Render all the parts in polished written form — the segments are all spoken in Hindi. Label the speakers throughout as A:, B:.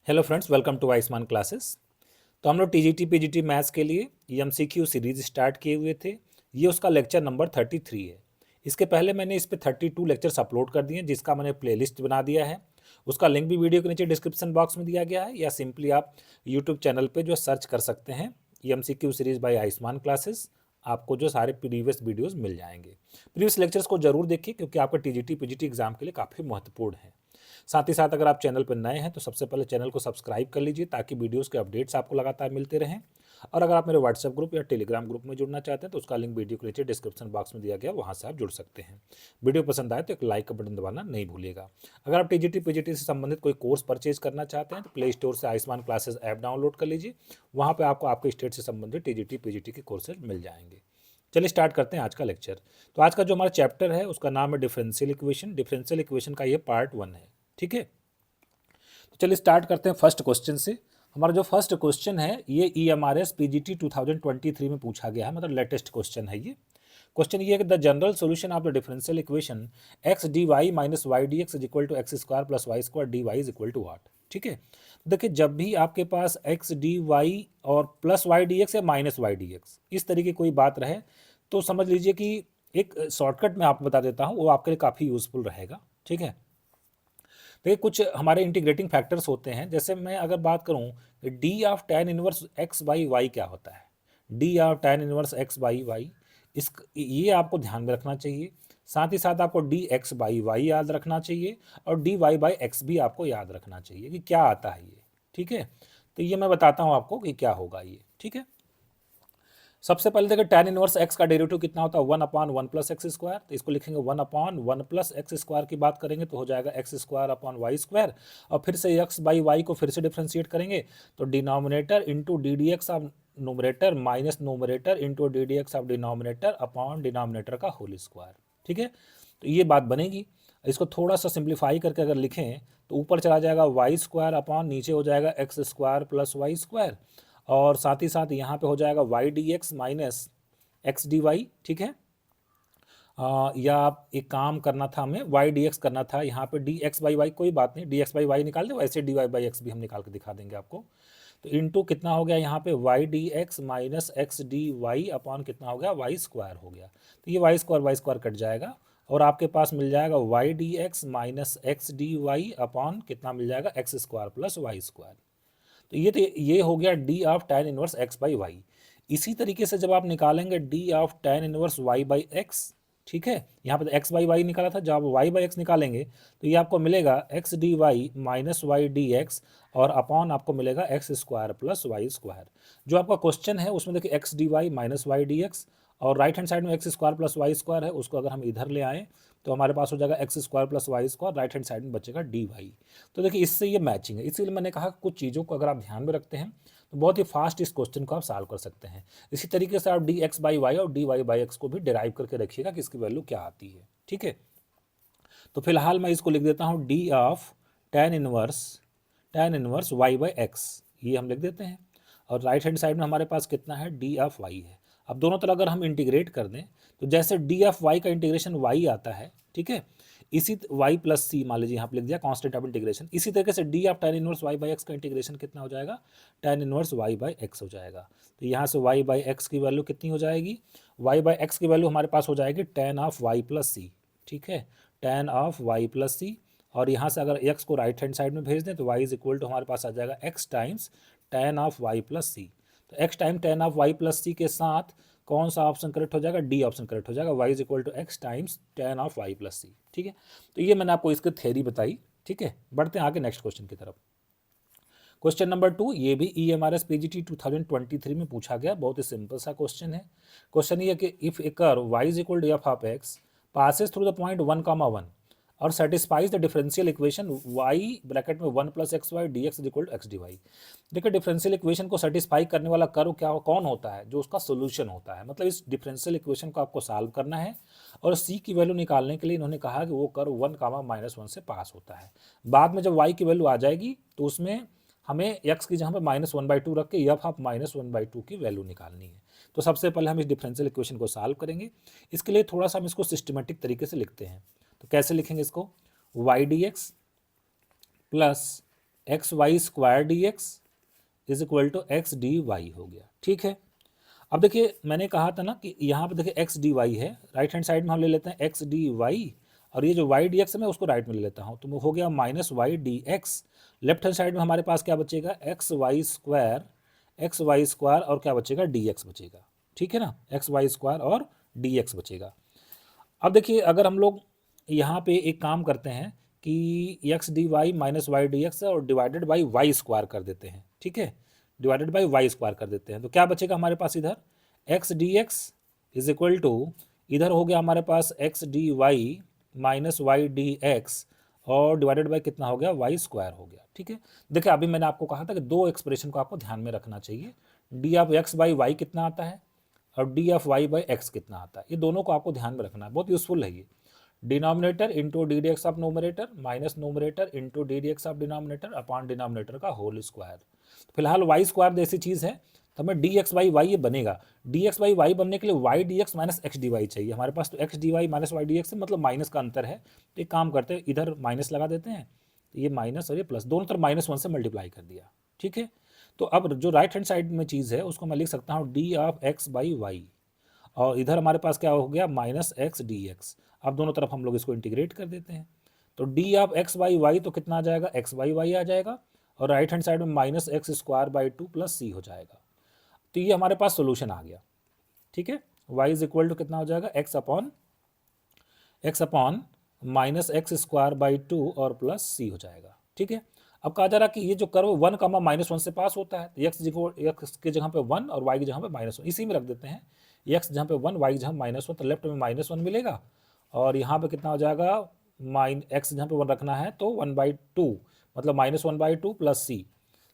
A: Hello friends, welcome to Ayushman classes. तो हम लोग टीजीटी पीजीटी मैथ्स के लिए एमसीक्यू सीरीज स्टार्ट किए हुए थे। ये उसका लेक्चर नंबर 33 है। इसके पहले मैंने इस पे 32 लेक्चर्स अपलोड कर दिए, जिसका मैंने प्लेलिस्ट बना दिया है। उसका लिंक भी वीडियो के नीचे डिस्क्रिप्शन बॉक्स में दिया गया है, या सिंपली आप यूट्यूब चैनल पर जो सर्च कर सकते हैं MCQ series by Ayushman classes. आपको जो सारे प्रीवियस वीडियोस मिल जाएंगे। प्रीवियस लेक्चर्स को जरूर देखिए, क्योंकि आपका टीजीटी पीजीटी एग्जाम के लिए काफ़ी महत्वपूर्ण है। साथ ही साथ अगर आप चैनल पर नए हैं तो सबसे पहले चैनल को सब्सक्राइब कर लीजिए, ताकि वीडियोस के अपडेट्स आपको लगातार मिलते रहें। और अगर आप मेरे व्हाट्सएप ग्रुप या टेलीग्राम ग्रुप में जुड़ना चाहते हैं तो उसका लिंक वीडियो के नीचे डिस्क्रिप्शन बॉक्स में दिया गया, वहाँ से आप जुड़ सकते हैं। वीडियो पसंद आए तो एक लाइक का बटन दबाना नहीं भूलिएगा। अगर आप टीजीटी पीजीटी से संबंधित कोई कोर्स परचेज करना चाहते हैं तो प्ले स्टोर से आयुष्मान क्लासेस ऐप डाउनलोड कर लीजिए। वहाँ पर आपको आपके स्टेट से संबंधित टीजीटी पीजीटी के कोर्सेज मिल जाएंगे। चलिए स्टार्ट करते हैं आज का लेक्चर। तो आज का जो हमारा चैप्टर है उसका नाम है डिफरेंशियल इक्वेशन। डिफरेंशियल इक्वेशन का ये पार्ट 1 है। ठीक है, तो चलिए स्टार्ट करते हैं फर्स्ट क्वेश्चन से। हमारा जो फर्स्ट क्वेश्चन है ये EMRS PGT 2023 में पूछा गया है, मतलब लेटेस्ट क्वेश्चन है ये। क्वेश्चन ये है कि the general solution of the differential equation x D Y minus Y D x is equal to x square plus y square d y is equal to what. ठीक है, देखिए जब भी आपके पास एक्स डी वाई और प्लस वाई डी एक्स या माइनस वाई डी एक्स इस तरीके कोई बात रहे तो समझ लीजिए कि एक शॉर्टकट मैं आपको बता देता हूँ, वो आपके लिए काफ़ी यूजफुल रहेगा। ठीक है, देखिए कुछ हमारे इंटीग्रेटिंग फैक्टर्स होते हैं। जैसे मैं अगर बात करूं d of tan inverse x by y क्या होता है, d of tan inverse x by y, इस ये आपको ध्यान में रखना चाहिए। साथ ही साथ आपको डी एक्स बाई वाई याद रखना चाहिए, और डी वाई बाई एक्स भी आपको याद रखना चाहिए कि क्या आता है ये। ठीक है, तो ये मैं बताता हूँ आपको कि क्या होगा ये। ठीक है, सबसे पहले देखिए tan इनवर्स एक्स का डेरिवेटिव कितना होता है, 1/1 प्लस एक्स स्क्वायर। तो इसको लिखेंगे 1/1 प्लस एक्स स्क्वायर की बात करेंगे तो हो जाएगा x square upon y square. और फिर से एक्स बाई वाई को फिर से डिफ्रेंशिएट करेंगे तो denominator into d d x of numerator minus numerator into d d x of denominator upon denominator का होल स्क्वायर। ठीक है, तो ये बात बनेगी। इसको थोड़ा सा सिंप्लीफाई करके अगर लिखें तो ऊपर चला जाएगा वाई स्क्वायर अपॉन नीचे हो जाएगा x square plus y square, और साथ ही साथ यहाँ पे हो जाएगा y D x minus x D y. ठीक है, या आप एक काम करना था, हमें वाई डी एक्स करना था, यहाँ पे डी एक्स बाई वाई कोई बात नहीं, डी एक्स बाई वाई निकाल दे, वैसे डी वाई बाई एक्स भी हम निकाल के दिखा देंगे आपको। तो इंटू कितना हो गया यहाँ पे y D x minus x D y upon कितना हो गया वाई स्क्वायर हो गया। तो ये वाई स्क्वायर कट जाएगा और आपके पास मिल जाएगा y D x minus x D y upon कितना मिल जाएगा x square plus y square. तो ये हो गया d of tan inverse x by y. इसी तरीके से जब आप निकालेंगे d of tan inverse y by x, ठीक है, यहाँ पे तो एक्स बाई वाई निकाला था, जब आप वाई बाई एक्स निकालेंगे तो ये आपको मिलेगा x D Y minus Y D x, और अपॉन आपको मिलेगा x square plus y square. जो आपका क्वेश्चन है उसमें देखिए x D Y minus Y D x, और राइट हैंड साइड में x square plus y square है, उसको अगर हम इधर ले आएँ तो हमारे पास हो जाएगा x square plus y square, right hand side में बचेगा डी वाई। तो देखिए इससे ये मैचिंग है, इसीलिए मैंने कहा कुछ चीज़ों को अगर आप ध्यान में रखते हैं तो बहुत ही फास्ट इस क्वेश्चन को आप सॉल्व कर सकते हैं। इसी तरीके से आप डी एक्स बाई वाई और डी वाई बाई एक्स को भी डिराइव करके रखिएगा कि इसकी वैल्यू क्या आती है। ठीक है, तो फिलहाल मैं इसको लिख देता हूँ d of tan inverse y by x, ये हम लिख देते हैं। और राइट हैंड साइड में हमारे पास कितना है, डी ऑफ वाई है। अब दोनों तरह अगर हम इंटीग्रेट कर दें तो जैसे डी ऑफ वाई का इंटीग्रेशन वाई आता है, ठीक है, इसी वाई प्लस सी मान लीजिए यहाँ पे लिख दिया कांस्टेंट ऑफ इंटीग्रेशन, इसी तरीके से d of tan inverse y by x का इंटीग्रेशन कितना हो जाएगा, tan inverse y by x हो जाएगा। तो यहाँ से वाई बाई एक्स की वैल्यू कितनी हो जाएगी, वाई बाई एक्स की वैल्यू हमारे पास हो जाएगी tan ऑफ वाई प्लस सी। ठीक है, tan of Y plus c, और यहाँ से अगर x को राइट हैंड साइड में भेज दें तो y इज इक्वल टू हमारे पास आ जाएगा x times tan of Y plus सी। तो x time tan of Y plus सी के साथ कौन सा ऑप्शन करेक्ट हो जाएगा, डी ऑप्शन करेक्ट हो जाएगा, y is equal to X times tan of Y plus सी। ठीक है, तो ये मैंने आपको इसकी थ्योरी बताई। ठीक है, बढ़ते हैं आगे नेक्स्ट क्वेश्चन की तरफ। क्वेश्चन नंबर 2, ये भी EMRS PGT 2023 में पूछा गया, बहुत ही सिंपल सा क्वेश्चन है। क्वेश्चन ये कि if a curve y is equal to f of x passes through the point 1,1 और satisfies the differential equation y bracket में 1 plus x y D x is equal to x D y. देखिए डिफरेंशियल इक्वेशन को सेटिस्फाई करने वाला कर्व कौन होता है, जो उसका सोल्यूशन होता है। मतलब इस डिफरेंशियल इक्वेशन को आपको सॉल्व करना है, और c की वैल्यू निकालने के लिए इन्होंने कहा कि वो कर्व 1,-1 से पास होता है। बाद में जब y की वैल्यू आ जाएगी तो उसमें हमें x की जहाँ पे -1/2 रख के एफ ऑफ -1/2 की वैल्यू निकालनी है। तो सबसे पहले हम इस डिफरेंशियल इक्वेशन को सॉल्व करेंगे। इसके लिए थोड़ा सा हम इसको सिस्टमेटिक तरीके से लिखते हैं। तो कैसे लिखेंगे इसको, y D x plus x y square d x is equal to x D y हो गया। ठीक है, अब देखिए मैंने कहा था ना कि यहाँ पे देखिए एक्स डी वाई है, राइट हैंड साइड में हम ले लेते हैं एक्स डी वाई, और ये जो वाई डी एक्स है मैं उसको राइट में ले लेता हूँ, तो हो गया minus Y D x. Left hand side में हमारे पास क्या बचेगा, एक्स वाई स्क्वायर और क्या बचेगा, डी एक्स बचेगा। ठीक है ना, एक्स वाई स्क्वायर और डी एक्स बचेगा। अब देखिए अगर हम लोग यहाँ पे एक काम करते हैं कि x D Y minus Y D x और डिवाइडेड बाई वाई स्क्वायर कर देते हैं। ठीक है, डिवाइडेड बाई वाई स्क्वायर कर देते हैं, तो क्या बचेगा हमारे पास इधर, X D x is equal to, इधर हो गया हमारे पास x D Y minus Y D x और डिवाइडेड बाई कितना हो गया, वाई स्क्वायर हो गया। ठीक है, देखिए अभी मैंने आपको कहा था कि दो एक्सप्रेशन को आपको ध्यान में रखना चाहिए, d of x by y कितना आता है और d of y by x कितना आता है, ये दोनों को आपको ध्यान में रखना है, बहुत यूजफुल है ये। Denominator into d d x of numerator minus numerator into d d x of denominator upon denominator का होल स्क्वायर। फिलहाल वाई स्क्वायर जैसी चीज़ है तो हमें डी एक्स बाई वाई ये बनेगा, डी एक्स बाई वाई बनने के लिए y D x minus x D y चाहिए हमारे पास, तो x D Y minus Y D x मतलब माइनस का अंतर है, तो एक काम करते हैं इधर माइनस लगा देते हैं, तो ये माइनस और ये प्लस दोनों तरफ माइनस वन से मल्टीप्लाई कर दिया। ठीक है, तो अब जो राइट हैंड साइड में चीज़ है उसको मैं लिख सकता हूँ d of x by y, और इधर हमारे पास क्या हो गया, माइनस एक्स डी एक्स। अब दोनों तरफ हम लोग इसको इंटीग्रेट कर देते हैं, तो d of x by y तो कितना आ जाएगा, एक्स बाई वाई आ जाएगा, और राइट हैंड साइड में minus X square by two plus C हो जाएगा। तो ये हमारे पास सोल्यूशन आ गया। ठीक है, y इज इक्वल टू कितना हो जाएगा, x upon minus X square by to और प्लस सी हो जाएगा। ठीक है, अब कहा जा रहा कि ये जो कर्व 1 कमा माइनस वन से पास होता है, एक्स के जगह पे 1 और y की जगह पे माइनस वन, इसी में रख देते हैं, एक्स जहाँ पे 1 y की जगह माइनस वन, तो लेफ्ट में माइनस वन मिलेगा और यहाँ पे कितना हो जाएगा, एक्स जहाँ पे 1 रखना है तो 1/2 मतलब माइनस 1/2 प्लस सी,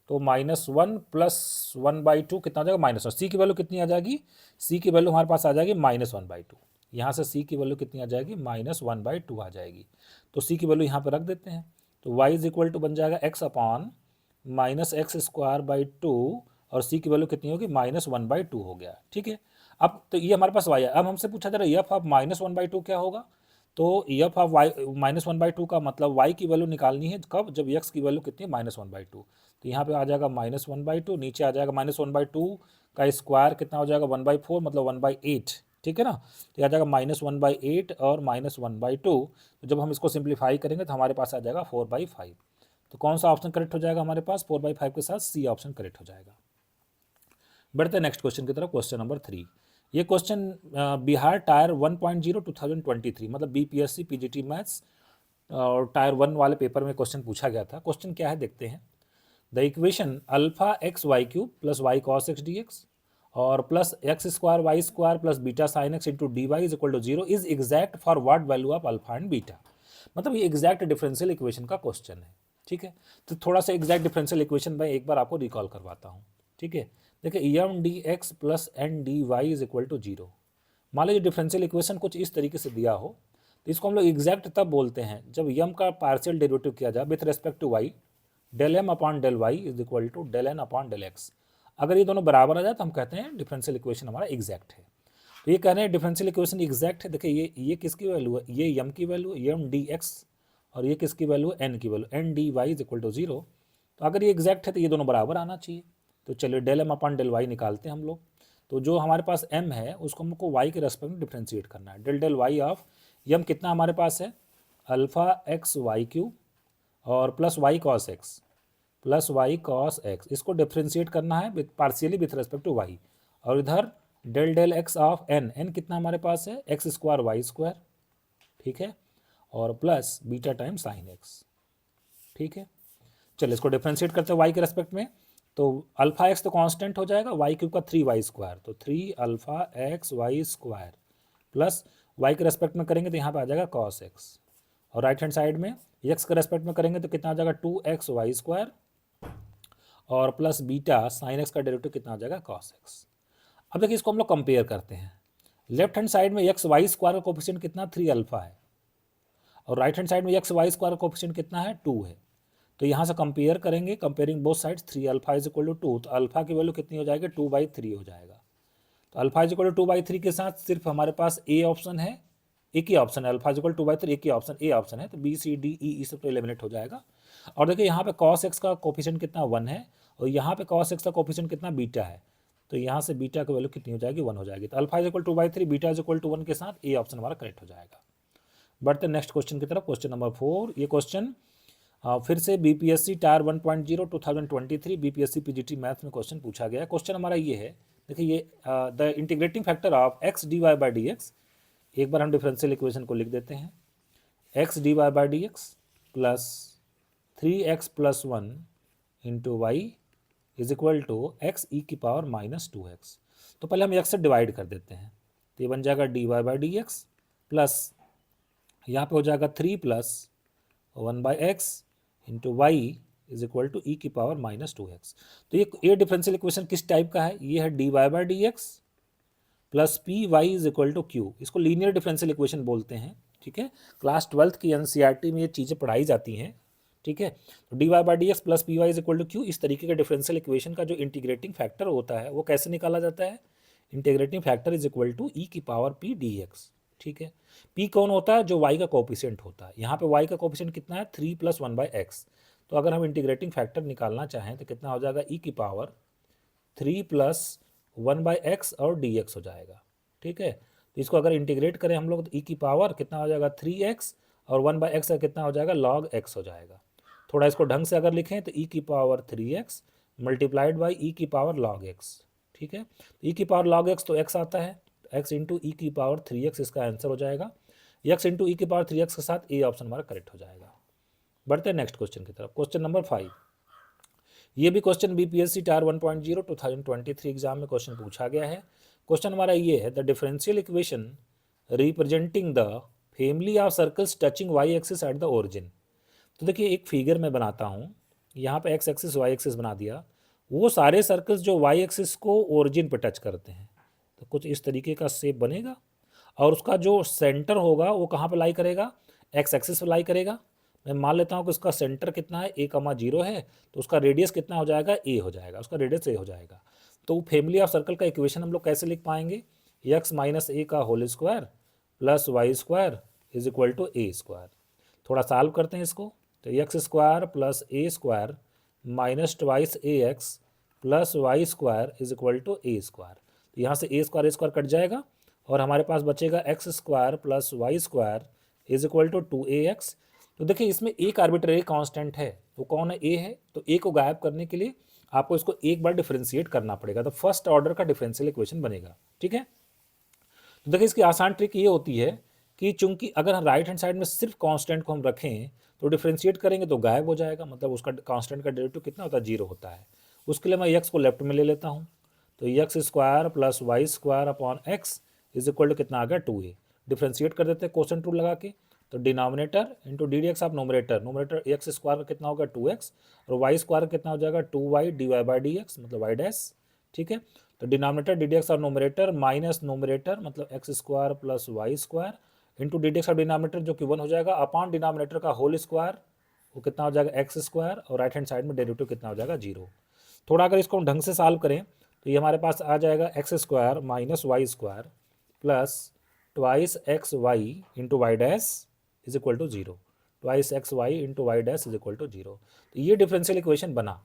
A: तो माइनस वन प्लस 1/2 कितना आ जाएगा, माइनस वन। सी की वैल्यू कितनी आ जाएगी, सी की वैल्यू हमारे पास आ जाएगी माइनस 1/2, यहाँ से सी की वैल्यू कितनी आ जाएगी, माइनस 1/2 आ जाएगी, तो सी की वैल्यू यहाँ पे रख देते हैं, तो y इज इक्वल टू बन जाएगा x upon minus X square by to और सी की वैल्यू कितनी होगी, माइनस 1/2 हो गया। ठीक है, अब तो ये हमारे पास y है, अब हमसे पूछा जा रहा है एफ ऑफ माइनस 1/2 क्या होगा, तो एफ ऑफ वाई माइनस 1/2 का मतलब y की वैल्यू निकालनी है कब, जब x की वैल्यू कितनी है, माइनस 1/2, तो यहाँ पे आ जाएगा माइनस 1/2, नीचे आ जाएगा माइनस 1/2 का स्क्वायर कितना हो जाएगा, 1/4 मतलब 1/8। ठीक है ना, तो यह आ जाएगा माइनस 1/8 और माइनस 1/2, तो जब हम इसको सिंप्लीफाई करेंगे तो हमारे पास आ जाएगा 4/5, तो कौन सा ऑप्शन करेक्ट हो जाएगा हमारे पास, 4/5 के साथ सी ऑप्शन करेक्ट हो जाएगा। बढ़ते हैं नेक्स्ट क्वेश्चन की तरफ, क्वेश्चन नंबर 3। ये क्वेश्चन बिहार टायर 1.0 2023 मतलब बीपीएससी पीजीटी मैथ्स और टायर 1 वाले पेपर में क्वेश्चन पूछा गया था। क्वेश्चन क्या है देखते हैं, the equation alpha x y cube plus y cos x D x और plus x square y square plus beta sine x into d y is equal to 0 is exact for what value of alpha and beta, मतलब ये एग्जैक्ट डिफरेंशियल इक्वेशन का क्वेश्चन है। ठीक है, तो थोड़ा सा एग्जैक्ट डिफरेंशियल इक्वेशन मैं एक बार आपको रिकॉल करवाता हूँ। ठीक है, देखिए m d x plus n d y is equal to 0, मान लीजिए डिफरेंशियल इक्वेशन कुछ इस तरीके से दिया हो, तो इसको हम लोग एग्जैक्ट तब बोलते हैं जब यम का पार्शियल डेरिवेटिव किया जाए with respect to y, del m upon del y is equal to del n upon del x, अगर ये दोनों बराबर आ जाए तो हम कहते हैं डिफरेंशियल इक्वेशन हमारा एग्जैक्ट है। तो ये कह रहे हैं डिफरेंशियल इक्वेशन एग्जैक्ट है, देखिए ये किसकी वैल्यू है, ये यम की वैल्यू एम डी एक्स और ये किसकी वैल्यू है, एन की value n d y is equal to 0, तो अगर ये एग्जैक्ट है तो ये दोनों बराबर आना चाहिए, तो चलिए del m upon del y निकालते हैं हम लोग। तो जो हमारे पास m है उसको हमको y के रेस्पेक्ट में डिफ्रेंशिएट करना है, del del y of m कितना हमारे पास है, अल्फा एक्स वाई क्यूब और plus y cos x plus y cos x, इसको डिफ्रेंशिएट करना है with partially with respect to y, और इधर del del x of n कितना हमारे पास है, एक्स स्क्वायर वाई स्क्वायर, ठीक है, और plus beta time sine x. ठीक है, चलिए इसको डिफ्रेंशिएट करते हैं y के रेस्पेक्ट में, तो अल्फा एक्स तो कांस्टेंट हो जाएगा, वाई क्यूब का 3y स्क्वायर, तो 3 alpha x y square plus y के रेस्पेक्ट में करेंगे तो यहाँ पे आ जाएगा cos x, और राइट हैंड साइड में x के रेस्पेक्ट में करेंगे तो कितना आ जाएगा 2x वाई स्क्वायर और प्लस बीटा साइन x का डेरिवेटिव कितना आ जाएगा cos x। अब देखिए इसको हम लोग कंपेयर करते हैं, लेफ्ट हैंड साइड में एक्स वाई स्क्वायर का कोफिशिएंट कितना 3 अल्फा है और राइट हैंड साइड में एक्स वाई स्क्वायर का कोफिशिएंट कितना है 2 है, तो यहाँ से कंपेयर करेंगे, comparing both sides 3 alpha is equal to 2, तो अल्फा की वैल्यू कितनी हो जाएगी 2/3 हो जाएगा, तो अल्फा इज इक्वल टू 2/3 के साथ सिर्फ हमारे पास ए ऑप्शन है, एक ही ऑप्शन है, अल्फा इज इक्वल 2/3 एक ही ऑप्शन ए ऑप्शन है, तो बी सी डी ई सब तो एलिमिनेट हो जाएगा, और देखिए यहाँ पे cos x का कोफिशिएंट कितना 1 है और यहाँ पे cos x का कोफिशिएंट कितना बीटा है, तो यहाँ से बीटा की वैल्यू कितनी हो जाएगी 1 हो जाएगी। तो alpha is equal to 2/3, beta is equal to 1 के साथ ए ऑप्शन हमारा करेक्ट हो जाएगा। बढ़ते नेक्स्ट क्वेश्चन की तरफ, क्वेश्चन नंबर 4। ये क्वेश्चन फिर से BPSC tier 1.0 2023 BPSC PGT maths में क्वेश्चन पूछा गया। क्वेश्चन हमारा ये है, देखिए ये the integrating factor of x D y by d x, एक बार हम डिफरेंशियल इक्वेशन को लिख देते हैं, x D y by d x plus 3x plus 1 into y is equal to x e की पावर माइनस 2x। तो पहले हम x से डिवाइड कर देते हैं, तो ये बन जाएगा d y by d x plus यहाँ पे हो जाएगा 3 plus 1/x into y is equal to e की पावर माइनस 2x। तो ये डिफरेंशियल इक्वेशन किस टाइप का है, ये है d y by d x plus p y is equal to q, इसको लीनियर डिफरेंशियल इक्वेशन बोलते हैं। ठीक है, क्लास 12th की एनसीईआरटी में ये चीज़ें पढ़ाई जाती हैं। ठीक है, तो d y by d x plus p y is equal to q, इस तरीके के डिफरेंशियल इक्वेशन का जो इंटीग्रेटिंग फैक्टर होता है वो कैसे निकाला जाता है, integrating factor is equal to e की पावर पी डी एक्स। ठीक है, पी कौन होता है, जो वाई का कोफिशिएंट होता है। यहाँ पे वाई का कोफिशिएंट कितना है 3 प्लस 1/x, तो अगर हम इंटीग्रेटिंग फैक्टर निकालना चाहें तो कितना हो जाएगा ई की पावर 3 प्लस 1/x और dx हो जाएगा। ठीक है, तो इसको अगर इंटीग्रेट करें हम लोग तो ई की पावर कितना हो जाएगा 3x और 1/x का कितना हो जाएगा log x हो जाएगा। थोड़ा इसको ढंग से अगर लिखें तो ई की power 3x multiplied by E की पावर log x। ठीक है, ई की पावर log x तो x आता है, x इंटू ई की पावर 3x इसका आंसर हो जाएगा। x इंटू ई की पावर 3x के साथ ए ऑप्शन हमारा करेक्ट हो जाएगा। बढ़ते हैं नेक्स्ट क्वेश्चन की तरफ, क्वेश्चन नंबर 5। ये भी क्वेश्चन बीपीएससी टायर 1.0 2023 एग्जाम में क्वेश्चन पूछा गया है। क्वेश्चन हमारा ये है, the differential equation representing the family of circles touching y axis at the origin. तो देखिए एक फिगर में बनाता हूँ, यहाँ पे एक्स एक्सिस वाई एक्सिस बना दिया, वो सारे सर्कल्स जो वाई एक्सिस को ओरिजिन पे टच करते हैं, तो कुछ इस तरीके का शेप बनेगा और उसका जो सेंटर होगा वो कहाँ पे लाई करेगा, एक्स एक्सिस पे लाई करेगा। मैं मान लेता हूँ कि उसका सेंटर कितना है a,0 है, तो उसका रेडियस कितना हो जाएगा a हो जाएगा, उसका रेडियस a हो जाएगा। तो फैमिली ऑफ सर्कल का इक्वेशन हम लोग कैसे लिख पाएंगे, x माइनस ए का whole square plus y square is equal to a square. थोड़ा सॉल्व करते हैं इसको, तो x square plus a square minus twice a x plus y square is equal to a square. तो यहाँ से ए स्क्वायर कट जाएगा और हमारे पास बचेगा x square plus y square is equal to 2ax। तो देखिए इसमें एक आर्बिट्रेरी कांस्टेंट है, वो कौन है, ए है, तो ए को गायब करने के लिए आपको इसको एक बार डिफरेंशिएट करना पड़ेगा, तो फर्स्ट ऑर्डर का डिफरेंशियल इक्वेशन बनेगा। ठीक है, तो देखिए इसकी आसान ट्रिक ये होती है कि चूंकि अगर हम राइट हैंड साइड में सिर्फ कांस्टेंट को हम रखें तो डिफरेंशिएट करेंगे तो गायब हो जाएगा, मतलब उसका कांस्टेंट का डेरिवेटिव कितना होता है 0 होता है। उसके लिए मैं एक्स को लेफ्ट में ले लेता हूँ, तो x square plus y square upon x is equal to कितना आ गया 2a। डिफरेंशिएट कर देते हैं क्वोशंट रूल लगा के, तो denominator into d d x आप नोमिनेटर एक्स स्क्वायर का कितना होगा 2x और वाई स्क्वायर कितना हो जाएगा 2y d y by d x मतलब वाई डैश। ठीक है, तो डिनोमिनेटर डी डी एक्स और नोमिनेटर माइनस नोमिनेटर मतलब x square plus y square into d d x और डिनोमिनेटर जो कि 1 हो जाएगा अपॉन डिनोमिनेटर का होल स्क्वायर वो कितना हो जाएगा एक्स स्क्वायर और राइट हैंड साइड में डेरिवेटिव कितना हो जाएगा 0। थोड़ा अगर इसको हम ढंग से सॉल्व करें तो ये हमारे पास आ जाएगा x square minus y square plus twice x y into y dash is equal to 0, twice x y into y dash is equal to 0। तो ये डिफरेंशियल इक्वेशन बना।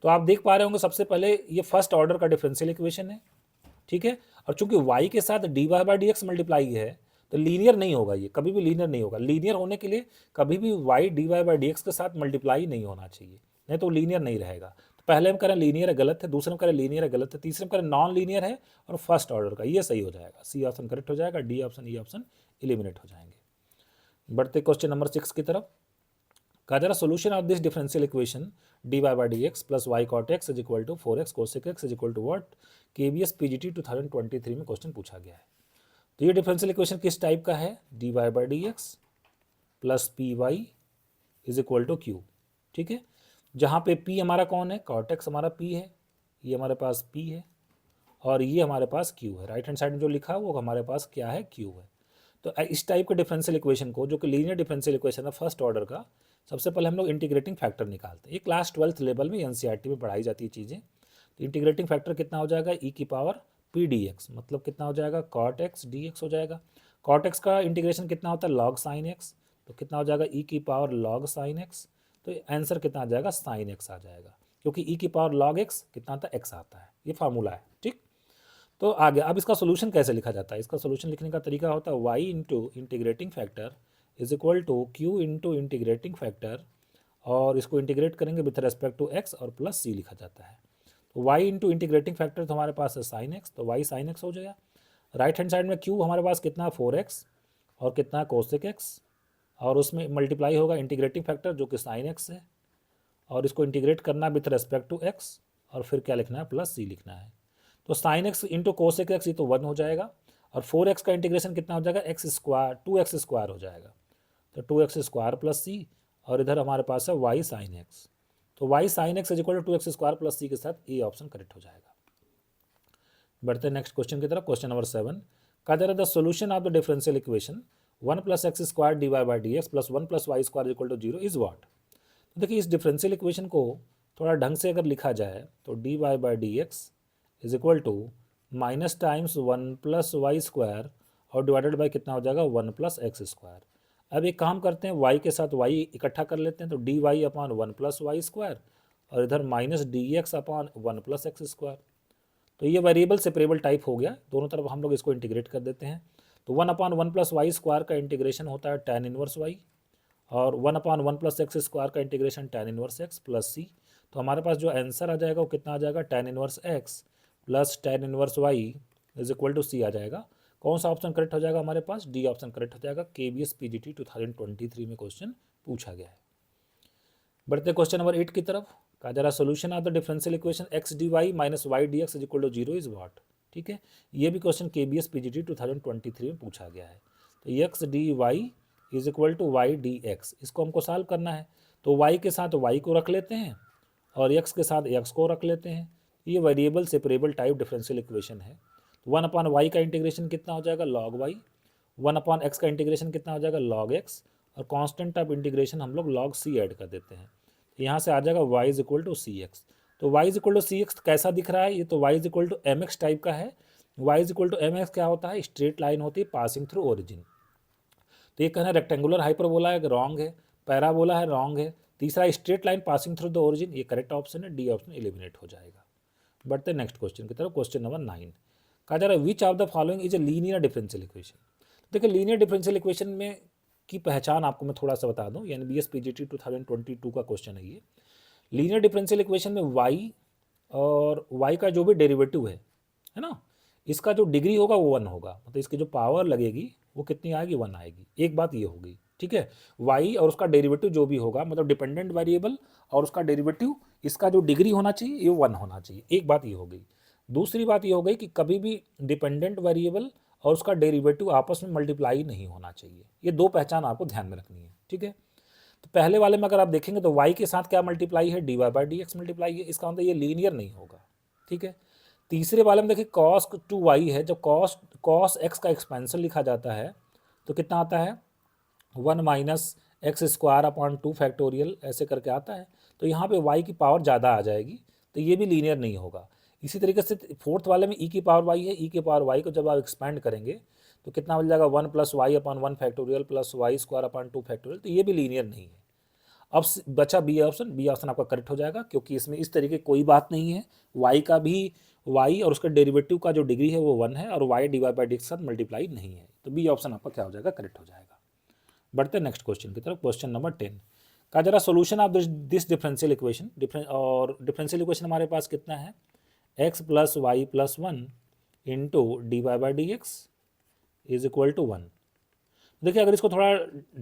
A: तो आप देख पा रहे होंगे सबसे पहले ये फर्स्ट ऑर्डर का डिफरेंशियल इक्वेशन है। ठीक है, और चूंकि y के साथ d y by d x multiply है तो लीनियर नहीं होगा, ये कभी भी लीनियर नहीं होगा। लीनियर होने के लिए कभी भी y d y by d x के साथ मल्टीप्लाई नहीं होना चाहिए, नहीं तो लीनियर नहीं रहेगा। तो पहले हम करें लीनियर है गलत है, दूसरे में करें लीनियर है गलत है, तीसरे में करें नॉन लीनियर है और फर्स्ट ऑर्डर का ये सही हो जाएगा। सी ऑप्शन करेक्ट हो जाएगा, D option E option eliminate हो जाएंगे। बढ़ते क्वेश्चन नंबर 6 की तरफ, कहा जा रहा solution of this differential equation d y by d x plus y cot x is equal to 4x cosec x is equal to what, KVS PGT 2023 में क्वेश्चन पूछा गया है। तो ये डिफरेंशियल इक्वेशन किस टाइप का है, d y by d x plus p y is equal to q. ठीक है, जहाँ पे p हमारा कौन है, कॉट एक्स हमारा p है, ये हमारे पास p है और ये हमारे पास q है। राइट हैंड साइड में जो लिखा है वो हमारे पास क्या है, q है। तो इस टाइप के डिफरेंशियल इक्वेशन को, जो कि लीनियर डिफरेंशियल इक्वेशन है फर्स्ट ऑर्डर का, सबसे पहले हम लोग इंटीग्रेटिंग फैक्टर निकालते हैं। ये क्लास 12th लेवल में एनसीईआरटी में पढ़ाई जाती है चीज़ें। तो इंटीग्रेटिंग फैक्टर कितना हो जाएगा, ई की पावर पी डी एक्स मतलब कितना हो जाएगा कॉट एक्स डी एक्स हो जाएगा। कॉट एक्स का इंटीग्रेशन कितना होता है लॉग साइन एक्स, तो कितना हो जाएगा ई की पावर लॉग साइन एक्स। तो आंसर कितना आ जाएगा, साइन एक्स आ जाएगा, क्योंकि ई की पावर लॉग एक्स कितना आता है, एक्स आता है। ये फार्मूला है, ठीक। तो आगे अब इसका सोल्यूशन कैसे लिखा जाता है, इसका सोल्यूशन लिखने का तरीका होता है y into integrating factor is equal to q into integrating factor, और इसको इंटीग्रेट करेंगे विथ रेस्पेक्ट टू एक्स और प्लस सी लिखा जाता है। तो y इंटू इंटीग्रेटिंग फैक्टर तो हमारे पास है साइन एक्स, तो y साइन एक्स हो जाएगा। राइट हैंड साइड में q हमारे पास कितना है 4x और कितना है कोसेक एक्स, और उसमें मल्टीप्लाई होगा इंटीग्रेटिंग फैक्टर जो कि साइन एक्स है, और इसको इंटीग्रेट करना है विथ रेस्पेक्ट टू x, और फिर क्या लिखना है, प्लस सी लिखना है। तो sign x into cosec x ये तो 1 हो जाएगा, और 4x का इंटीग्रेशन कितना हो जाएगा, एक्स स्क्वायर 2x स्क्वायर हो जाएगा, तो 2x स्क्वायर प्लस सी, और इधर हमारे पास है y साइन एक्स। तो y sine x is equal to 2x square plus सी के साथ ये ऑप्शन करेक्ट हो जाएगा। बढ़ते हैं नेक्स्ट क्वेश्चन की तरफ। क्वेश्चन नंबर 7 कहा जा रहा है the solution of the differential equation 1 plus x square d y by d x plus 1 plus y square equal to 0 is what. तो देखिए इस डिफरेंशियल इक्वेशन को थोड़ा ढंग से अगर लिखा जाए तो d y by d x is equal to minus times 1 plus y square और डिवाइडेड बाई कितना हो जाएगा 1 प्लस एक्स स्क्वायर। अब एक काम करते हैं y के साथ y इकट्ठा कर लेते हैं, तो d y upon 1 plus y square और इधर minus d x upon 1 plus x square. तो ये वेरिएबल सेपरेबल टाइप हो गया, दोनों तरफ हम लोग इसको इंटीग्रेट कर देते हैं। तो 1 अपॉन 1 प्लस वाई स्क्वायर का इंटीग्रेशन होता है tan इनवर्स y, और 1 अपॉन 1 प्लस एक्स स्क्वायर का integration tan inverse x plus सी। तो हमारे पास जो आंसर आ जाएगा वो कितना आ जाएगा, tan inverse x plus tan inverse y is equal to c आ जाएगा। कौन सा ऑप्शन करेक्ट हो जाएगा हमारे पास, डी ऑप्शन करेक्ट हो जाएगा। KBS PGT 2023 में क्वेश्चन पूछा गया है। बढ़ते क्वेश्चन नंबर 8 की तरफ। कहा जा रहा solution of the differential equation x D Y minus Y D x is equal to 0 is what. ठीक है, ये भी क्वेश्चन KBS PGT 2023 में पूछा गया है। तो x D y is equal to y D x, इसको हमको सॉल्व करना है। तो वाई के साथ वाई को रख लेते हैं और एक्स के साथ एक्स को रख लेते हैं। ये variable separable type differential equation है। 1 अपॉन वाई का इंटीग्रेशन कितना हो जाएगा, लॉग वाई। 1 अपॉन एक्स का इंटीग्रेशन कितना हो जाएगा, लॉग एक्स, और कांस्टेंट ऑफ इंटीग्रेशन हम लोग लॉग सी ऐड कर देते हैं। यहाँ से आ जाएगा y is equal to c x. तो y is equal to c x कैसा दिख रहा है, ये तो y is equal to m x type का है। y is equal to m x क्या होता है, स्ट्रेट लाइन होती है पासिंग थ्रू ओरिजिन। तो ये कहना रेक्टेंगुलर हाइपरबोला है, रॉन्ग है। पैराबोला है, रॉन्ग है। तीसरा straight line passing through the origin, ये करेक्ट ऑप्शन है, डी ऑप्शन एलिमिनेट हो जाएगा। बढ़ते नेक्स्ट क्वेश्चन की तरफ। क्वेश्चन नंबर 9 कहा जा रहा है which of the following is a linear differential equation. देखिए लीनियर डिफरेंशियल इक्वेशन में की पहचान आपको मैं थोड़ा सा बता दूं, यानी BS PGT 2022 का क्वेश्चन है ये। लीनियर डिफरेंशियल इक्वेशन में y और y का जो भी डेरिवेटिव है ना, इसका जो डिग्री होगा वो 1 होगा, मतलब इसकी जो पावर लगेगी वो कितनी आएगी, 1 आएगी। एक बात ये होगी, ठीक है। y और उसका डेरिवेटिव जो भी होगा, मतलब डिपेंडेंट वेरिएबल और उसका डेरिवेटिव, इसका जो डिग्री होना चाहिए ये 1 होना चाहिए। एक बात ये हो गई। दूसरी बात ये हो गई कि कभी भी डिपेंडेंट वेरिएबल और उसका डेरिवेटिव आपस में मल्टीप्लाई नहीं होना चाहिए। ये दो पहचान आपको ध्यान में रखनी है, ठीक है। तो पहले वाले में अगर आप देखेंगे तो y के साथ क्या मल्टीप्लाई है, d y by d x multiply है, इसका मतलब ये लीनियर नहीं होगा, ठीक है। तीसरे वाले में देखिए cos टू y है, जब cos x का एक्सपेंशन लिखा जाता है तो कितना आता है, 1 minus X square upon 2 factorial ऐसे करके आता है। तो यहाँ पे y की पावर ज़्यादा आ जाएगी, तो ये भी लीनियर नहीं होगा। इसी तरीके से फोर्थ वाले में e की पावर y है, e की पावर y को जब आप एक्सपेंड करेंगे तो कितना मिल जाएगा, 1 plus y upon 1 factorial plus y square upon 2 factorial, तो ये भी लीनियर नहीं है। अब बचा बी ऑप्शन, बी ऑप्शन आपका करेक्ट हो जाएगा, क्योंकि इसमें इस तरीके कोई बात नहीं है। y का भी y और उसका डेरिवेटिव का जो डिग्री है वो 1 है, और y डिवाइड बाई डी के साथ मल्टीप्लाई नहीं है। तो बी ऑप्शन आपका क्या हो जाएगा, करेक्ट हो जाएगा। बढ़ते नेक्स्ट क्वेश्चन की तरफ। क्वेश्चन नंबर 10 का जरा solution of this differential equation. और डिफरेंशियल इक्वेशन हमारे पास कितना है, x plus y plus 1 into d y by d x is equal to 1। देखिए अगर इसको थोड़ा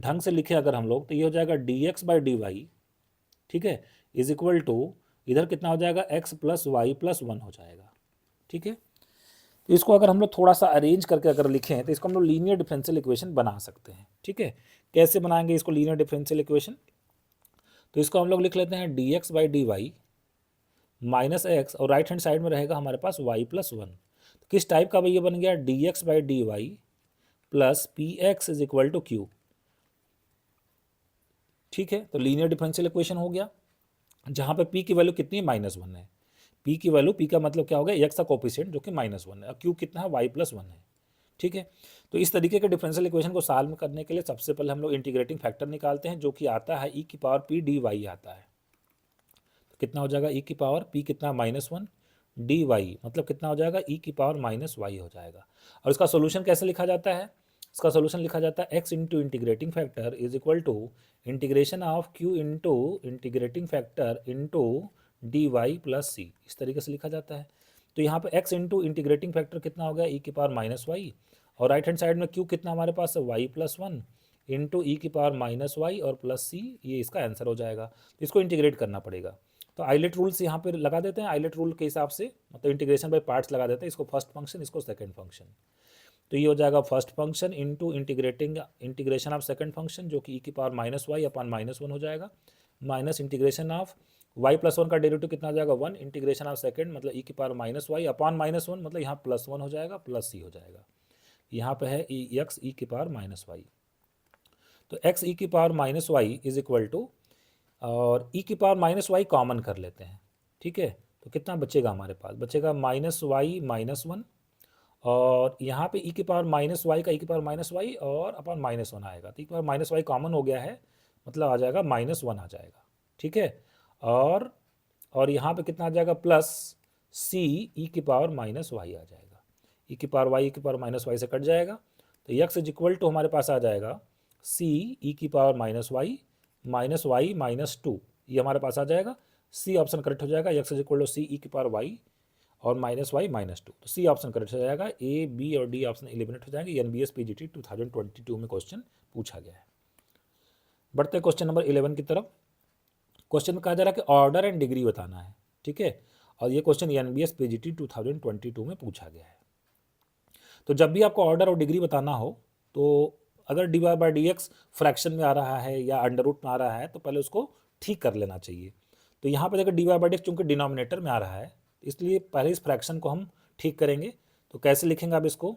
A: ढंग से लिखे अगर हम लोग, तो ये हो जाएगा d x by d y, ठीक है, इज इक्वल टू इधर कितना हो जाएगा, x प्लस वाई प्लस 1 हो जाएगा, ठीक है। तो इसको अगर हम लोग थोड़ा सा अरेंज करके अगर लिखें तो इसको हम लोग लीनियर डिफरेंशियल इक्वेशन बना सकते हैं, ठीक है। कैसे बनाएंगे इसको लीनियर डिफरेंशियल इक्वेशन, तो इसको हम लोग लिख लेते हैं d x by d Y minus x, और राइट हैंड साइड में रहेगा हमारे पास y प्लस 1। तो किस टाइप का भाई ये बन गया, d x by d y plus p x is equal to q, ठीक है। तो लीनियर डिफरेंशियल इक्वेशन हो गया, जहाँ पे p की वैल्यू कितनी है, -1 है। p की वैल्यू, p का मतलब क्या हो गया, x का कोफिशिएंट जो कि -1 है, और q कितना है, y प्लस 1 है। ठीक है। तो इस तरीके के डिफरेंशियल इक्वेशन को सॉल्व करने के लिए सबसे पहले हम लोग इंटीग्रेटिंग फैक्टर निकालते हैं, जो कि आता है ई की पावर पी डी वाई आता है। तो कितना हो जाएगा, ई की पावर पी कितना -1 डी वाई, मतलब कितना हो जाएगा, ई की पावर -y हो जाएगा। और इसका सोल्यूशन कैसे लिखा जाता है, इसका सोल्यूशन लिखा जाता है x into integrating factor is equal to integration of q into integrating factor into d y plus c, इस तरीके से लिखा जाता है। तो यहाँ पे x इंटू इंटीग्रेटिंग फैक्टर कितना हो गया, ई की पावर -y, और राइट हैंड साइड में q कितना हमारे पास है, y+1 इंटू ई की पावर -y और प्लस सी, ये इसका आंसर हो जाएगा। तो इसको इंटीग्रेट करना पड़ेगा। तो आइलेट रूल्स यहाँ पे लगा देते हैं, आइलेट रूल के हिसाब से, मतलब इंटीग्रेशन बाय पार्ट्स लगा देते हैं, इसको फर्स्ट फंक्शन, इसको सेकंड फंक्शन। तो ये हो जाएगा first function into integration of second function, जो कि ई की पावर -y अपॉन -1 हो जाएगा, माइनस इंटीग्रेशन ऑफ y+1 का डेरिवेटिव कितना हो जाएगा 1, इंटीग्रेशन ऑफ सेकंड मतलब ई की पावर -y अपॉन -1, मतलब यहाँ +1 हो जाएगा, प्लस सी हो जाएगा। यहाँ पे है x ई की पावर -y, तो x ई की power -y is equal to, और ई की पावर -y कॉमन कर लेते हैं, ठीक है। तो कितना बचेगा हमारे पास, बचेगा -y -1, और यहाँ पे ई की पावर -y का ई की पावर -y और अपॉन -1 आएगा, तो ई की पावर -y कॉमन हो गया है, मतलब आ जाएगा -1 आ जाएगा, ठीक है। और यहाँ पे कितना आ जाएगा, प्लस सी ई की पावर -y आ जाएगा, ई की पावर y ई की पावर -y से कट जाएगा, तो x इज इक्वल टू हमारे पास आ जाएगा सी ई की पावर -y -2, ये हमारे पास आ जाएगा, सी ऑप्शन करेक्ट हो जाएगा, x इज इक्वल टू सी ई की पावर y और -y -2, तो सी ऑप्शन करेक्ट हो जाएगा, ए बी और डी ऑप्शन एलिमिनेट हो जाएंगे। NBS PGT 2022 में क्वेश्चन पूछा गया है। बढ़ते हैं क्वेश्चन नंबर 11 की तरफ। क्वेश्चन में कहा जा रहा है कि ऑर्डर एंड डिग्री बताना है, ठीक है, और ये क्वेश्चन NBS PGT 2022 में पूछा गया है। तो जब भी आपको ऑर्डर और डिग्री बताना हो, तो अगर dy/dx फ्रैक्शन में आ रहा है या अंडर रूट में आ रहा है, तो पहले उसको ठीक कर लेना चाहिए। तो यहाँ पर देखो dy/dx चूंकि डिनोमिनेटर में आ रहा है, इसलिए पहले इस फ्रैक्शन को हम ठीक करेंगे। तो कैसे लिखेंगे आप इसको,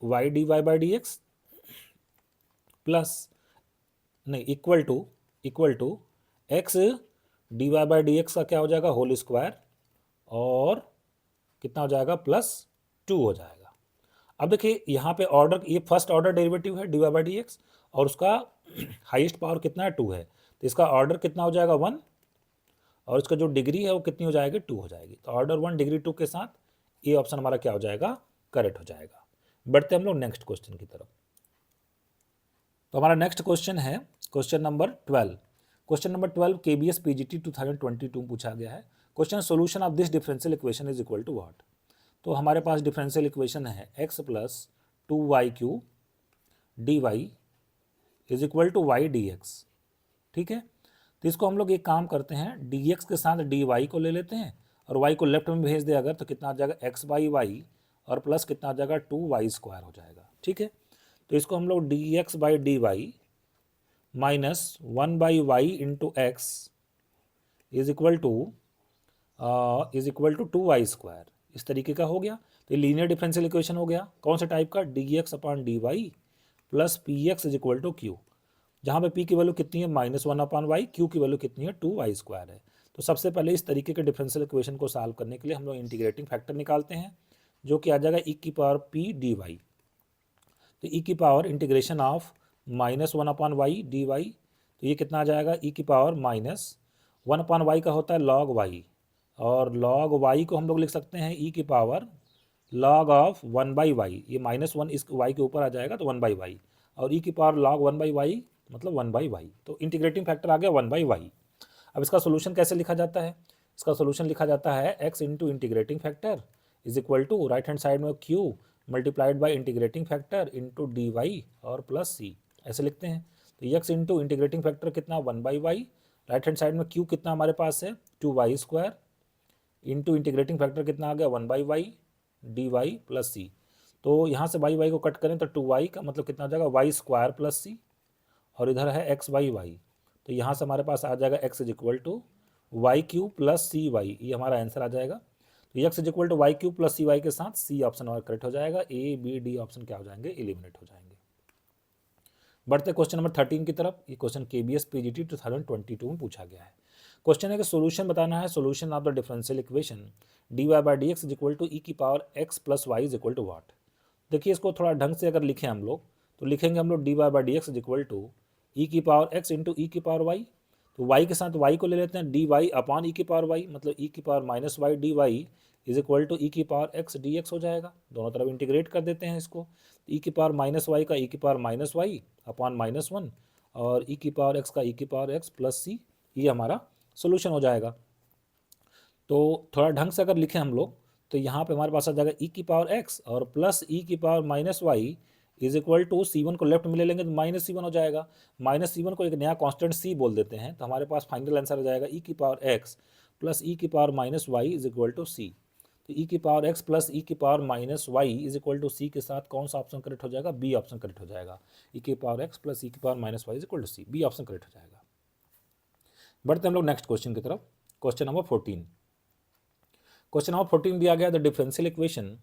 A: y dy/dx प्लस नहीं इक्वल टू x dy/dx का क्या हो जाएगा, होल स्क्वायर, और कितना हो जाएगा, +2 हो जाएगा। अब देखिए यहाँ पे ऑर्डर, ये फर्स्ट ऑर्डर डेरिवेटिव है dy/dx, और उसका हाईएस्ट पावर कितना है, 2 है, तो इसका ऑर्डर कितना हो जाएगा 1, और इसका जो डिग्री है वो कितनी हो जाएगी, 2 हो जाएगी। तो ऑर्डर 1 डिग्री 2 के साथ ये ऑप्शन हमारा क्या हो जाएगा, करेक्ट हो जाएगा। बढ़ते हम लोग नेक्स्ट क्वेश्चन की तरफ। तो हमारा नेक्स्ट क्वेश्चन है question number 12। Question number 12 KBS PGT 2022 पूछा गया है। Question solution of this differential equation is equal to what. तो हमारे पास डिफरेंशियल इक्वेशन है x + 2y³ dy is equal to y dx, ठीक है। तो इसको हम लोग एक काम करते हैं, dx के साथ dy को ले लेते हैं, और y को लेफ्ट में भेज दे अगर, तो कितना आ जाएगा x/y, और प्लस कितना आ जाएगा 2y² हो जाएगा, ठीक है। तो इसको हम लोग dx/dy -1/y into x is equal to 2y², इस तरीके का हो गया। तो ये लीनियर डिफरेंशियल इक्वेशन हो गया, कौन से टाइप का, dx/dy plus px is equal to q, जहाँ पे p की वैल्यू कितनी है, -1/y, q की वैल्यू कितनी है, 2y² है। तो सबसे पहले इस तरीके के डिफरेंशियल इक्वेशन को सॉल्व करने के लिए हम लोग इंटीग्रेटिंग फैक्टर निकालते हैं, जो कि आ जाएगा e की पावर p dy। तो e की power integration of -1/y dy, तो ये कितना आ जाएगा, e की पावर -1/y का होता है log y, और log y को हम लोग लिख सकते हैं e की पावर log ऑफ 1/y, ये -1 इस y के ऊपर आ जाएगा, तो 1/y, और e की पावर log 1/y मतलब 1/y। तो इंटीग्रेटिंग फैक्टर आ गया 1/y। अब इसका सोल्यूशन कैसे लिखा जाता है, इसका सोल्यूशन लिखा जाता है x into integrating factor is equal to right hand side में q multiplied by integrating factor into dy और प्लस c, ऐसे लिखते हैं। तो x इंटू इंटीग्रेटिंग फैक्टर कितना 1/y, राइट हैंड साइड में q कितना हमारे पास है 2y² इंटू इंटीग्रेटिंग फैक्टर कितना आ गया 1/y dy प्लस c। तो यहाँ से y को कट करें तो 2y का मतलब कितना आ जाएगा y² प्लस c, और इधर है x/y, तो यहाँ से हमारे पास आ जाएगा x is equal to y³ plus cy, ये हमारा आंसर आ जाएगा। तो x is equal to y³ plus cy के साथ c ऑप्शन हमारा करेक्ट हो जाएगा, a b d ऑप्शन क्या हो जाएंगे, एलिमिनेट हो जाएंगे। बढ़ते क्वेश्चन नंबर 13 की तरफ। ये क्वेश्चन KBS PGT 2022 में पूछा गया है। क्वेश्चन है कि सोल्यूशन बताना है, solution of the differential equation dy/dx is equal to e की power x plus y is equal to what. देखिए इसको थोड़ा ढंग से अगर लिखें हम लोग तो लिखेंगे हम लोग d y by d x is equal to e की पावर एक्स इंटू ई की पावर वाई। तो y के साथ y को ले लेते हैं डी वाई अपॉन ई की पावर वाई, मतलब ई की power minus Y d y is equal to e की पावर एक्स डी एक्स हो जाएगा। दोनों तरफ इंटीग्रेट कर देते हैं इसको। ई की पावर माइनस वाई का ई की power minus y upon minus one और ई की पावर एक्स का ई की पावर एक्स प्लस सी, ये हमारा सोल्यूशन हो जाएगा। तो थोड़ा ढंग से अगर लिखें हम लोग तो यहाँ पे हमारे पास आ जाएगा ई की पावर एक्स और प्लस ई की power minus y is equal to सी1 को लेफ्ट में ले लेंगे तो माइनस सी1 हो जाएगा। माइनस सी1 को एक नया कांस्टेंट सी बोल देते हैं, तो हमारे पास फाइनल आंसर आ जाएगा ई की पावर एक्स प्लस ई की power minus y is equal to c. तो ई की पावर एक्स प्लस ई की power minus y is equal to c के साथ कौन सा ऑप्शन करेक्ट हो जाएगा? बी ऑप्शन करेक्ट हो जाएगा। ई की पावर एक्स प्लस ई की power minus y is equal to c, b option correct हो जाएगा। बढ़ते हम लोग नेक्स्ट क्वेश्चन की तरफ। Question number 14। क्वेश्चन नंबर 14 दिया गया the differential equation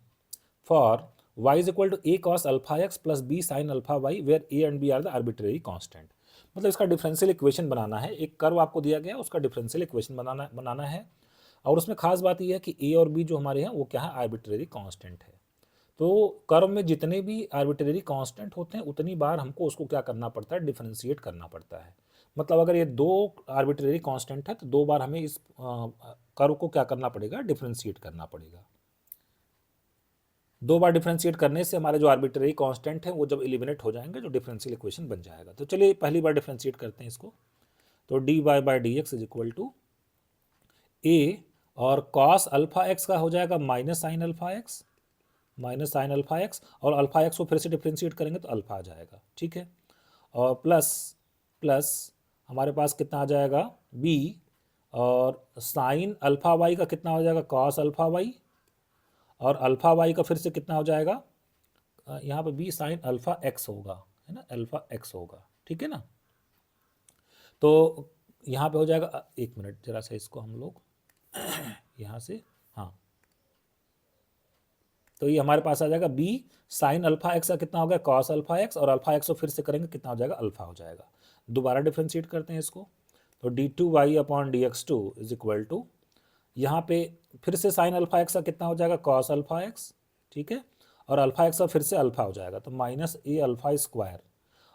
A: for y is equal to a cos alpha x plus b sine alpha y where a and b are the arbitrary constant. मतलब इसका डिफरेंशियल इक्वेशन बनाना है। एक कर्व आपको दिया गया, उसका डिफरेंशियल इक्वेशन बनाना है और उसमें खास बात यह है कि ए और बी जो हमारे हैं वो क्या है? आर्बिट्रेरी कांस्टेंट है। तो कर्व में जितने भी आर्बिट्रेरी कांस्टेंट होते हैं उतनी बार हमको उसको क्या करना पड़ता है? डिफरेंशिएट करना पड़ता है। मतलब अगर ये दो आर्बिट्रेरी कांस्टेंट है तो दो बार हमें इस कर्व को क्या करना पड़ेगा? डिफरेंशिएट करना पड़ेगा। दो बार डिफरेंशिएट करने से हमारे जो आर्बिट्रेरी कांस्टेंट है वो जब एलिमिनेट हो जाएंगे जो डिफरेंशियल इक्वेशन बन जाएगा। तो चलिए पहली बार डिफरेंशिएट करते हैं इसको। तो d y by d x is equal to a और कॉस अल्फा एक्स का हो जाएगा minus sine alpha x, minus sine alpha x और अल्फा एक्स को फिर से डिफरेंशिएट करेंगे तो अल्फा आ जाएगा, ठीक है। और प्लस प्लस हमारे पास कितना आ जाएगा? बी और साइन अल्फा वाई का कितना हो जाएगा? कॉस अल्फा वाई और अल्फा वाई का फिर से कितना हो जाएगा? यहाँ पे बी साइन अल्फा एक्स होगा, है ना, अल्फा एक्स होगा, ठीक है ना। तो यहाँ पे हो जाएगा, एक मिनट जरा सा इसको हम लोग यहाँ से, हाँ, तो ये हमारे पास आ जाएगा बी साइन अल्फा एक्स का कितना हो गया? कॉस अल्फा एक्स और अल्फा एक्स को फिर से करेंगे कितना हो जाएगा? अल्फा हो जाएगा। दोबारा डिफ्रेंशिएट करते हैं इसको। तो d two y upon d x two is equal to, यहाँ पे फिर से साइन अल्फा एक्स का कितना हो जाएगा? कॉस अल्फा एक्स, ठीक है, और अल्फा एक्स का फिर से अल्फा हो जाएगा तो माइनस ए अल्फा स्क्वायर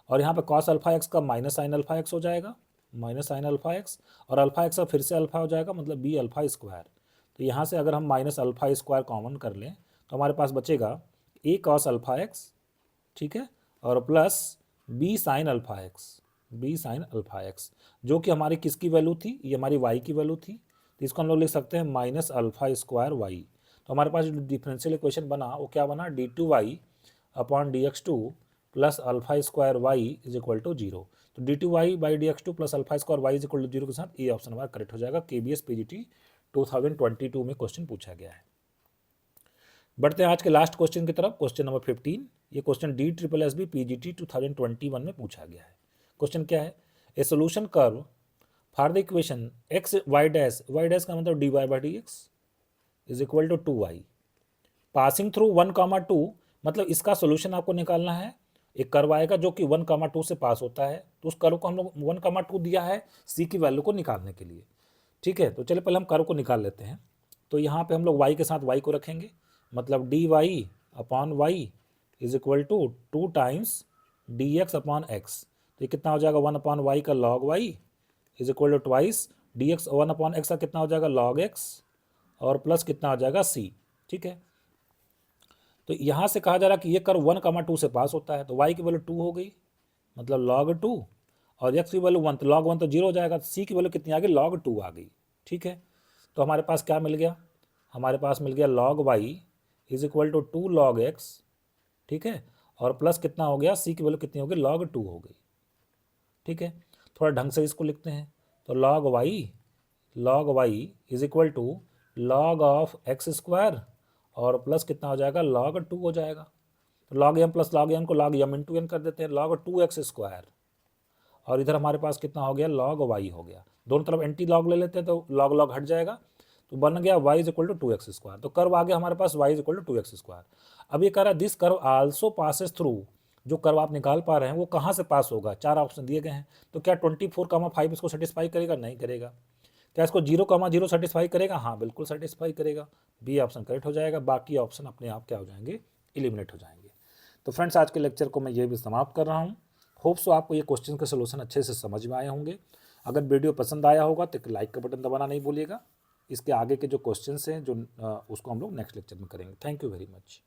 A: और यहाँ पे कॉस अल्फा एक्स का माइनस साइन अल्फा एक्स हो जाएगा, माइनस साइन अल्फा एक्स और अल्फा एक्स का फिर से अल्फा हो जाएगा, मतलब बी अल्फा स्क्वायर। तो यहाँ से अगर हम माइनस अल्फा स्क्वायर कॉमन कर लें तो हमारे पास बचेगा ए कॉस अल्फा एक्स, ठीक है, और plus b sine alpha x, b sine alpha x, जो कि हमारी किसकी वैल्यू थी? ये हमारी वाई की वैल्यू थी। तो इसको हम लोग लिख सकते हैं माइनस अल्फा स्क्वायर वाई। तो हमारे पास जो डिफरेंशियल इक्वेशन बना वो क्या बना? D two y upon d x two plus alpha square y is equal to zero. तो d two y by d x two plus alpha square y is equal to zero के साथ ये ऑप्शन हमारा करेक्ट हो जाएगा। KBS PGT 2022 में क्वेश्चन पूछा गया है। बढ़ते हैं आज के लास्ट क्वेश्चन की तरफ, क्वेश्चन नंबर 15। ये क्वेश्चन DSSB PGT 2021 में पूछा गया है। क्वेश्चन क्या है? A solution curve for the equation x y dash का मतलब d y by d x is equal to 2y passing through 1,2, मतलब इसका सोल्यूशन आपको निकालना है। एक कर्व आएगा जो कि 1,2 से पास होता है, तो उस कर्व को हम लोग 1,2 दिया है c की वैल्यू को निकालने के लिए, ठीक है। तो चलिए पहले हम कर्व को निकाल लेते हैं। तो यहाँ पे हम लोग y के साथ y को रखेंगे, मतलब d y upon y is equal to 2 times d x upon x. तो ये कितना हो जाएगा? 1 अपॉन वाई का log y is equal to twice d x 1 upon x का कितना हो जाएगा? लॉग एक्स और प्लस कितना हो जाएगा? सी, ठीक है। तो यहाँ से कहा जा रहा है कि ये कर्व 1,2 से पास होता है, तो y की वैल्यू 2 हो गई, मतलब log 2 और x की वैल्यू 1, तो log 1 तो 0 हो जाएगा। तो c की वैल्यू कितनी आ गई? log 2 आ गई, ठीक है। तो हमारे पास क्या मिल गया? हमारे पास मिल गया log y is equal to 2 log x, ठीक है, और प्लस कितना हो गया? c की वैल्यू कितनी हो गई? log 2 हो गई, ठीक है। थोड़ा ढंग से इसको लिखते हैं। तो log y is equal to log of x square और प्लस कितना हो जाएगा? log 2 हो जाएगा। तो log m plus log n को log m इंटू n कर देते हैं, log 2x स्क्वायर और इधर हमारे पास कितना हो गया? log y हो गया। दोनों तरफ एंटी लॉग ले लेते हैं तो log log हट जाएगा, तो बन गया y is equal to 2x square. तो कर्व आ गया हमारे पास y is equal to 2x square. अब ये कह रहा है this curve also passes through, जो कर्व आप निकाल पा रहे हैं वो कहाँ से पास होगा? 4 ऑप्शन दिए गए हैं। तो क्या 24,5 इसको सेटिस्फाई करेगा? नहीं करेगा। क्या इसको 0,0 सेटिस्फाई करेगा? हाँ बिल्कुल सेटिस्फाई करेगा। बी ऑप्शन करेक्ट हो जाएगा। बाकी ऑप्शन अपने आप क्या हो जाएंगे? एलिमिनेट हो जाएंगे। तो फ्रेंड्स, आज के लेक्चर को मैं ये भी समाप्त कर रहा हूँ। होप सो आपको ये क्वेश्चन के सोल्यूशन अच्छे से समझ में आए होंगे। अगर वीडियो पसंद आया होगा तो एक लाइक का बटन दबाना नहीं भूलिएगा। इसके आगे के जो क्वेश्चंस हैं जो उसको हम लोग नेक्स्ट लेक्चर में करेंगे। Thank you very much.